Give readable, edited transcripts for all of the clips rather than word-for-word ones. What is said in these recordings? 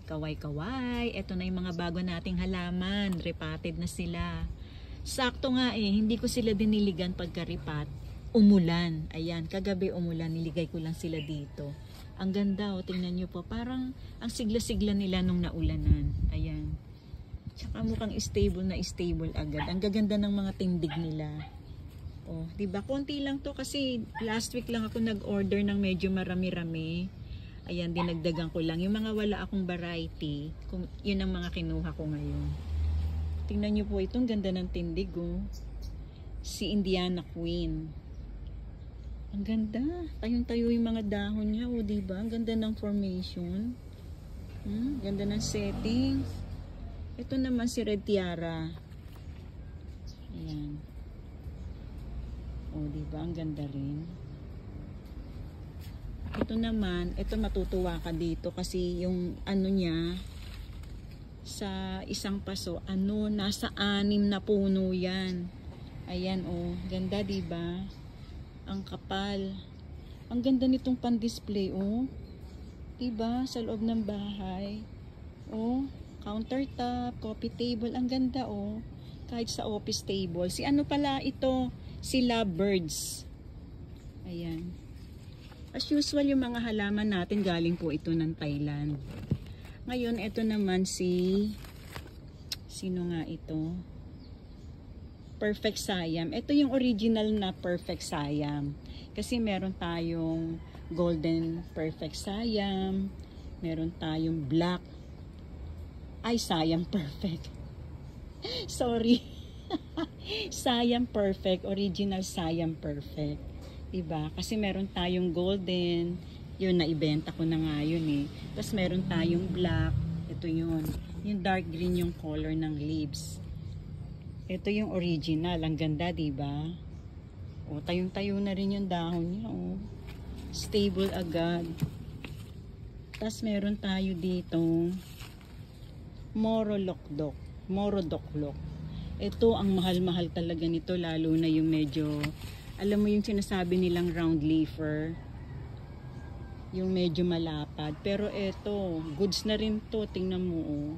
Kaway-kaway. Ito na yung mga bago nating halaman. Repotted na sila. Sakto nga hindi ko sila diniligan pagka-repot. Umulan. Ayan, kagabi umulan. Niligay ko lang sila dito. Ang ganda tingnan nyo po. Parang ang sigla-sigla nila nung naulanan. Ayan. Tsaka mukhang stable na stable agad. Ang gaganda ng mga tindig nila. Oh, 'di ba? Konti lang 'to kasi last week lang ako nag-order ng medyo marami-rami. Ayan, dinagdagan ko lang. Yung mga wala akong variety, yun ang mga kinuha ko ngayon. Tingnan niyo po ito, ang ganda ng tindig, oh. Si Indiana Queen. Ang ganda. Tayong-tayo yung mga dahon niya, oh, 'di ba? Ang ganda ng formation. Ganda ng setting. Ito naman si Red Tiara. Ayan. O, diba? Ang ganda rin. Ito naman, ito matutuwa ka dito kasi yung ano niya, sa isang paso, nasa 6 na puno yan. Ayan, o. Ganda, diba? Ang kapal. Ang ganda nitong pan-display, o. Diba? Sa loob ng bahay. O, countertop, coffee table. Ang ganda, o. Kahit sa office table. Si ano pala ito? Sila birds. Ayan. As usual, yung mga halaman natin galing po ito ng Thailand. Ngayon, ito naman sino nga ito? Perfect Siam. Ito yung original na Perfect Siam. Kasi meron tayong Golden Perfect Siam. Meron tayong Black. Ay, Siam Perfect. Sorry. Siam Perfect, original Siam Perfect. Diba? Kasi meron tayong golden, yun naibenta ko na nga yun eh. Tapos meron tayong black, ito yun. Yung dark green yung color ng leaves. Ito yung original, ang ganda, diba? O, tayong-tayo na rin yung dahon niya, o. Stable agad. Tapos meron tayo dito Morodokdok. Ito, ang mahal-mahal talaga nito, lalo na yung medyo, alam mo yung sinasabi nilang round leafer, yung medyo malapad. Pero ito, goods na rin to, tingnan mo, oh.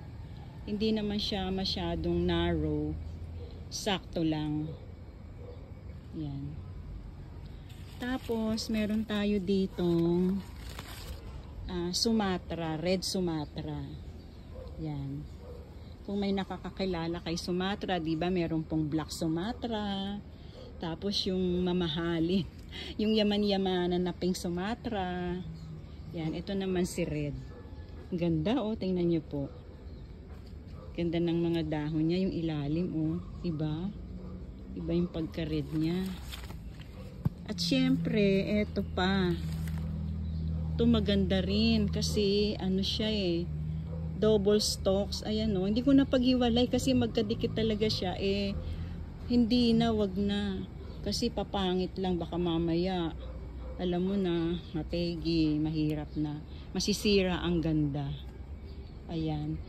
Hindi naman siya masyadong narrow, sakto lang. Yan. Tapos, meron tayo ditong Sumatra, red Sumatra. Yan. Kung may nakakakilala kay Sumatra, di ba meron pong Black Sumatra. Tapos yung mamahalin, yung yaman-yamanan na Pink Sumatra. Yan, ito naman si Red. Ganda, oh, tingnan niyo po. Ganda ng mga dahon niya, yung ilalim, oh. Iba? Iba yung pagka-red niya. At syempre, eto pa. Ito maganda rin kasi ano siya eh. Double stalks, ayan o, hindi ko na paghiwalay kasi magkadikit talaga siya, hindi na, wag na, kasi papangit lang, baka mamaya, alam mo na, mategi, mahirap na, masisira ang ganda. Ayan,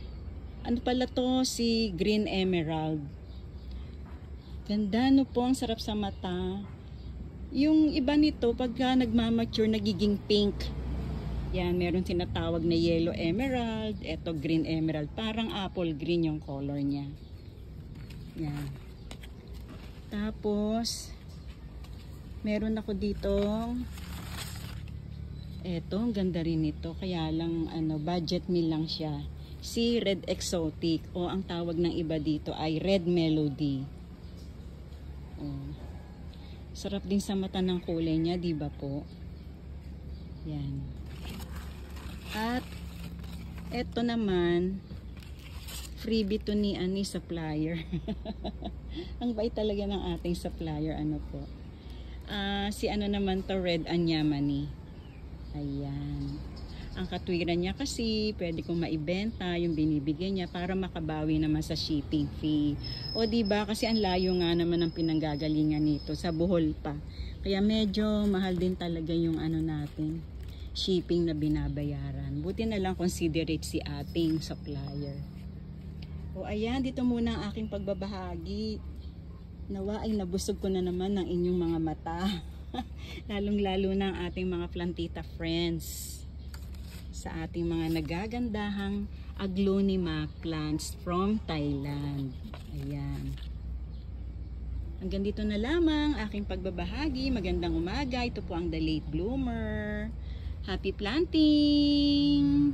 ano pala to, si Green Emerald, ganda no po, ang sarap sa mata. Yung iba nito, pagka nagmamature, nagiging pink. Yan, meron tinatawag na yellow emerald. Ito, green emerald. Parang apple green yung color niya. Yan. Tapos, meron ako dito. Ito, ang ganda rin ito. Kaya lang, budget meal lang siya. Si Red Exotic. O, ang tawag ng iba dito ay Red Melody. O. Sarap din sa mata ng kulay niya, di ba po? Yan. At eto naman, freebie to ni supplier. Ang bait talaga ng ating supplier, po. Si naman to, Red Anyamani. Ayan. Ang katwiran niya kasi pwede kong maibenta yung binibigay niya para makabawi naman sa shipping fee. O diba kasi ang layo nga naman ang pinanggagalingan nito, sa Bohol pa. Kaya medyo mahal din talaga yung natin, shipping na binabayaran. Buti na lang considerate si ating supplier. O ayan, dito muna ang aking pagbabahagi. Nawa ay nabusog ko na naman ng inyong mga mata. Lalong-lalo na ang ating mga plantita friends. sa ating mga nagagandahang aglonema plants from Thailand. Ayan. Hanggang dito na lamang aking pagbabahagi. Magandang umaga. Ito po ang The Late Bloomer. Happy planting!